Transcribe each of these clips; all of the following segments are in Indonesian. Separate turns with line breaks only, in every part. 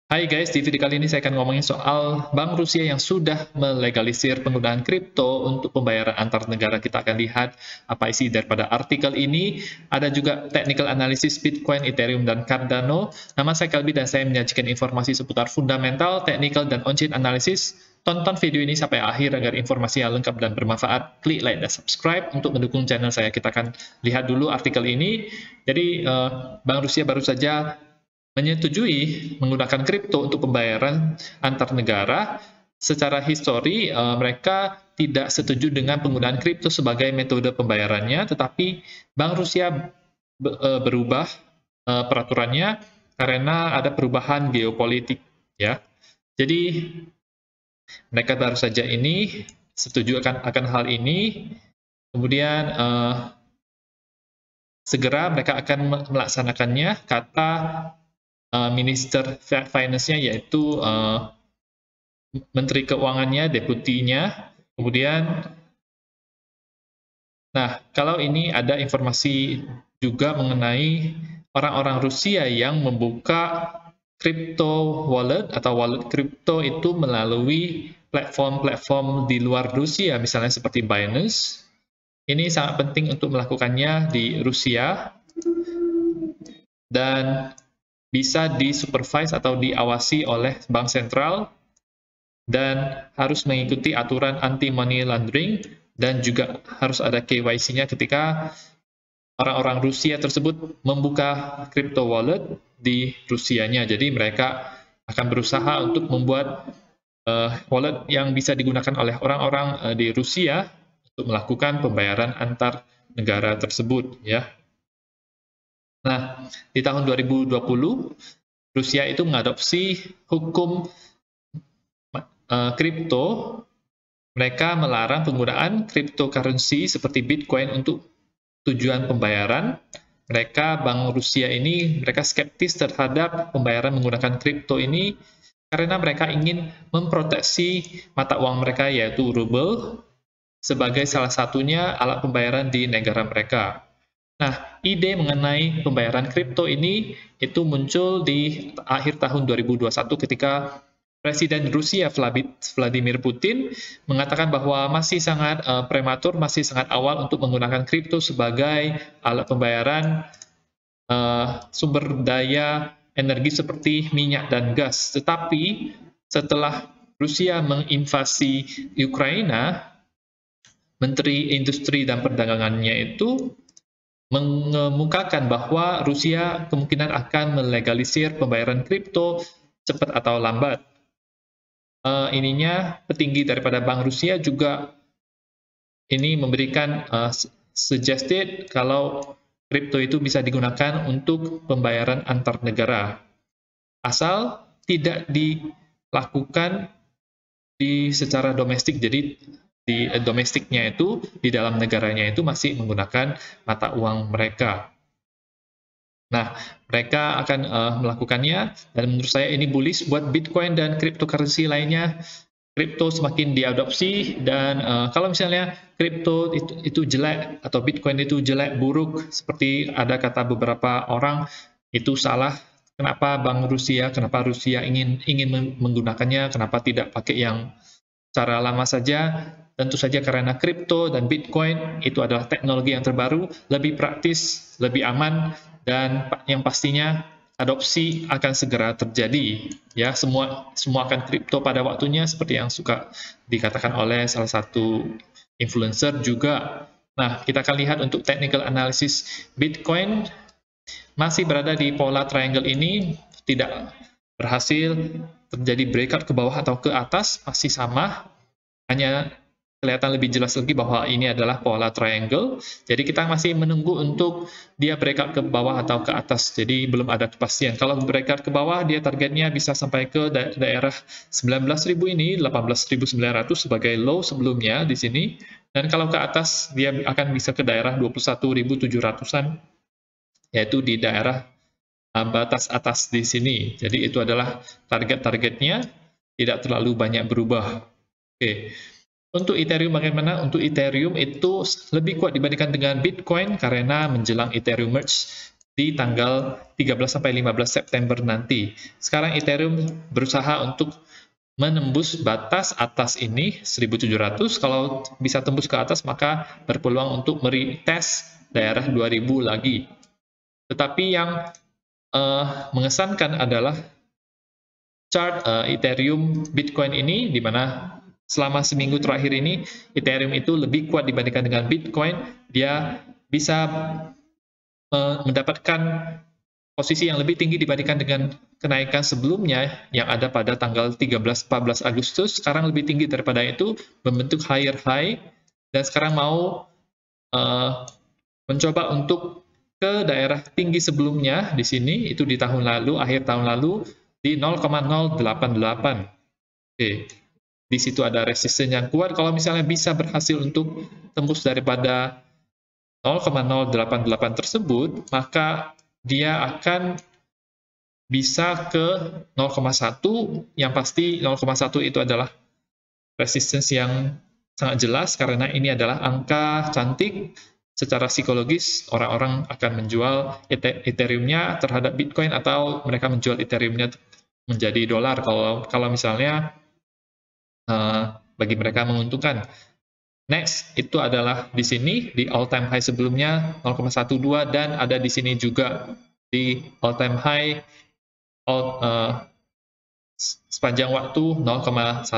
Hai guys, di video kali ini saya akan ngomongin soal Bank Rusia yang sudah melegalisir penggunaan kripto untuk pembayaran antar negara. Kita akan lihat apa isi daripada artikel ini. Ada juga technical analysis Bitcoin, Ethereum, dan Cardano. Nama saya Kalbi dan saya menyajikan informasi seputar fundamental, technical, dan on-chain analysis. Tonton video ini sampai akhir agar informasi yang lengkap dan bermanfaat. Klik like dan subscribe untuk mendukung channel saya. Kita akan lihat dulu artikel ini. Jadi, Bank Rusia baru saja menyetujui menggunakan kripto untuk pembayaran antar negara. Secara histori, mereka tidak setuju dengan penggunaan kripto sebagai metode pembayarannya, tetapi Bank Rusia berubah peraturannya karena ada perubahan geopolitik. Ya, jadi mereka baru saja ini setuju akan hal ini. Kemudian segera mereka akan melaksanakannya, kata Minister Finance-nya, yaitu Menteri Keuangannya, deputinya. Kemudian, nah, kalau ini ada informasi juga mengenai orang-orang Rusia yang membuka crypto wallet atau wallet kripto itu melalui platform-platform di luar Rusia, misalnya seperti Binance. Ini sangat penting untuk melakukannya di Rusia dan bisa disupervise atau diawasi oleh bank sentral dan harus mengikuti aturan anti-money laundering dan juga harus ada KYC-nya ketika orang-orang Rusia tersebut membuka crypto wallet di Rusianya. Jadi mereka akan berusaha untuk membuat wallet yang bisa digunakan oleh orang-orang di Rusia untuk melakukan pembayaran antar negara tersebut, ya. Nah, di tahun 2020, Rusia itu mengadopsi hukum kripto. Mereka melarang penggunaan cryptocurrency seperti Bitcoin untuk tujuan pembayaran. Bank Rusia ini, mereka skeptis terhadap pembayaran menggunakan kripto ini karena mereka ingin memproteksi mata uang mereka, yaitu ruble, sebagai salah satunya alat pembayaran di negara mereka. Nah, ide mengenai pembayaran kripto ini itu muncul di akhir tahun 2021 ketika Presiden Rusia Vladimir Putin mengatakan bahwa masih sangat prematur, masih sangat awal untuk menggunakan kripto sebagai alat pembayaran sumber daya energi seperti minyak dan gas. Tetapi setelah Rusia menginvasi Ukraina, Menteri Industri dan Perdagangannya itu mengemukakan bahwa Rusia kemungkinan akan melegalisir pembayaran kripto cepat atau lambat. Petinggi daripada Bank Rusia juga ini memberikan suggested kalau kripto itu bisa digunakan untuk pembayaran antar negara, asal tidak dilakukan secara domestik. Jadi di domestiknya itu, di dalam negaranya itu masih menggunakan mata uang mereka. Nah, mereka akan melakukannya, dan menurut saya ini bullish buat Bitcoin dan cryptocurrency lainnya. Kripto semakin diadopsi, dan kalau misalnya kripto itu jelek, atau Bitcoin itu jelek, buruk, seperti ada kata beberapa orang, itu salah. Kenapa Rusia ingin menggunakannya, kenapa tidak pakai yang cara lama saja? Tentu saja karena kripto dan Bitcoin itu adalah teknologi yang terbaru, lebih praktis, lebih aman, dan yang pastinya adopsi akan segera terjadi. Ya, semua akan kripto pada waktunya, seperti yang suka dikatakan oleh salah satu influencer juga. Nah, kita akan lihat untuk technical analysis Bitcoin masih berada di pola triangle ini, tidak berhasil terjadi breakout ke bawah atau ke atas, masih sama, hanya kelihatan lebih jelas lagi bahwa ini adalah pola triangle. Jadi kita masih menunggu untuk dia breakout ke bawah atau ke atas. Jadi belum ada kepastian. Kalau breakout ke bawah, dia targetnya bisa sampai ke daerah 19.000 ini, 18.900 sebagai low sebelumnya di sini. Dan kalau ke atas, dia akan bisa ke daerah 21.700-an, yaitu di daerah batas atas di sini. Jadi itu adalah target-targetnya, tidak terlalu banyak berubah. Oke. Untuk Ethereum bagaimana? Untuk Ethereum itu lebih kuat dibandingkan dengan Bitcoin karena menjelang Ethereum Merge di tanggal 13-15 September nanti. Sekarang Ethereum berusaha untuk menembus batas atas ini 1700. Kalau bisa tembus ke atas maka berpeluang untuk meretest daerah 2000 lagi. Tetapi yang mengesankan adalah chart Ethereum Bitcoin ini, di mana selama seminggu terakhir ini Ethereum itu lebih kuat dibandingkan dengan Bitcoin. Dia bisa mendapatkan posisi yang lebih tinggi dibandingkan dengan kenaikan sebelumnya yang ada pada tanggal 13-14 Agustus. Sekarang lebih tinggi daripada itu, membentuk higher high, dan sekarang mau mencoba untuk ke daerah tinggi sebelumnya di sini, itu di tahun lalu, akhir tahun lalu, di 0,088. Oke. Di situ ada resistance yang kuat. Kalau misalnya bisa berhasil untuk tembus daripada 0,088 tersebut, maka dia akan bisa ke 0,1. Yang pasti 0,1 itu adalah resistance yang sangat jelas, karena ini adalah angka cantik. Secara psikologis, orang-orang akan menjual Ethereum-nya terhadap Bitcoin, atau mereka menjual Ethereum-nya menjadi dolar kalau misalnya bagi mereka menguntungkan. Next, itu adalah di sini, di all-time high sebelumnya, 0,12, dan ada di sini juga di all-time high sepanjang waktu 0,156.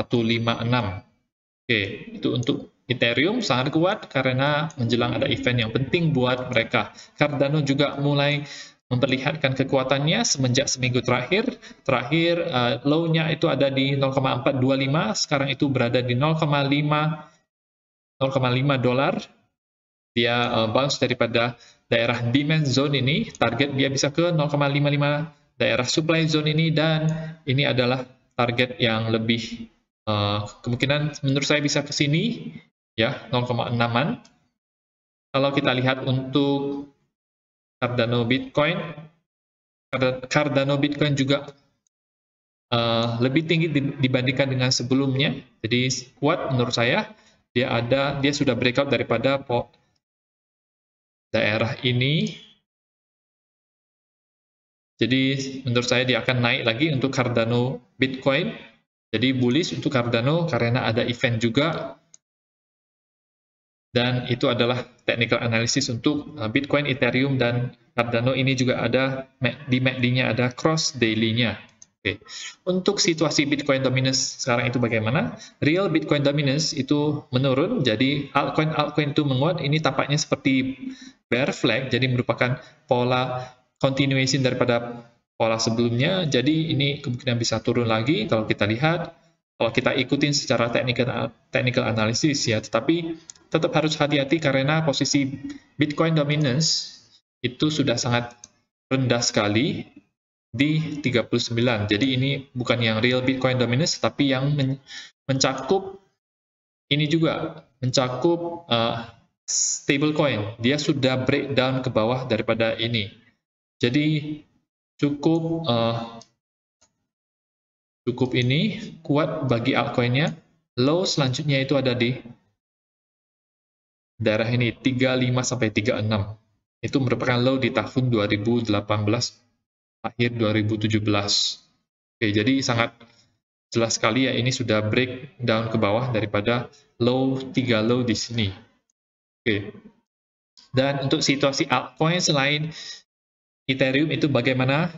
Oke, itu untuk Ethereum sangat kuat karena menjelang ada event yang penting buat mereka. Cardano juga mulai memperlihatkan kekuatannya semenjak seminggu terakhir. Low-nya itu ada di 0,425, sekarang itu berada di 0,5 dolar. Dia bounce daripada daerah demand zone ini, target dia bisa ke 0,55 daerah supply zone ini, dan ini adalah target yang lebih kemungkinan menurut saya bisa ke sini ya, 0,6-an. Kalau kita lihat untuk Cardano Bitcoin juga lebih tinggi dibandingkan dengan sebelumnya, jadi kuat menurut saya. Dia sudah breakout daripada daerah ini, jadi menurut saya dia akan naik lagi untuk Cardano Bitcoin. Jadi bullish untuk Cardano karena ada event juga, dan itu adalah technical analysis untuk Bitcoin, Ethereum, dan Cardano. Ini juga ada di MACD-nya, ada cross daily-nya. Oke. Untuk situasi Bitcoin dominance sekarang itu bagaimana? Real Bitcoin dominance itu menurun, jadi altcoin itu menguat. Ini tampaknya seperti bear flag, jadi merupakan pola continuation daripada pola sebelumnya. Jadi ini kemungkinan bisa turun lagi kalau kita lihat, kalau kita ikutin secara technical analysis ya. Tetapi tetap harus hati-hati karena posisi Bitcoin dominance itu sudah sangat rendah sekali di 39. Jadi ini bukan yang real Bitcoin dominance, tapi yang mencakup ini juga, mencakup stablecoin. Dia sudah breakdown ke bawah daripada ini. Jadi cukup ini kuat bagi altcoinnya. Low selanjutnya itu ada di daerah ini 35 sampai 36. Itu merupakan low di tahun 2018 akhir 2017. Oke, jadi sangat jelas sekali ya, ini sudah breakdown ke bawah daripada low 3 low di sini. Oke. Dan untuk situasi altcoin selain Ethereum itu bagaimana?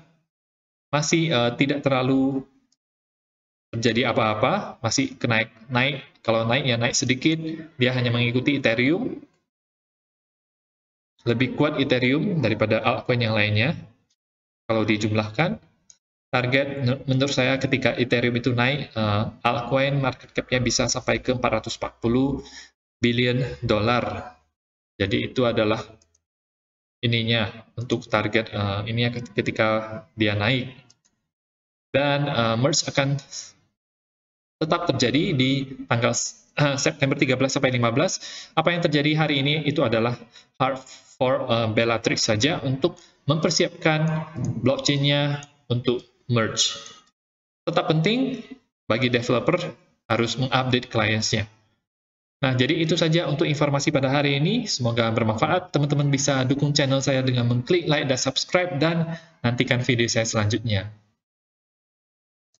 Masih tidak terlalu terjadi apa-apa, masih naik. Kalau naik ya naik sedikit, dia hanya mengikuti Ethereum. Lebih kuat Ethereum daripada altcoin yang lainnya. Kalau dijumlahkan, target menurut saya ketika Ethereum itu naik, altcoin market cap-nya bisa sampai ke 440 billion dolar. Jadi itu adalah ininya untuk target ini ketika dia naik. Dan merge akan tetap terjadi di tanggal September 13 sampai 15. Apa yang terjadi hari ini itu adalah hard for Bellatrix saja untuk mempersiapkan blockchain-nya untuk merge. Tetap penting bagi developer harus mengupdate clients-nya. Nah, jadi itu saja untuk informasi pada hari ini. Semoga bermanfaat. Teman-teman bisa dukung channel saya dengan mengklik like dan subscribe, dan nantikan video saya selanjutnya.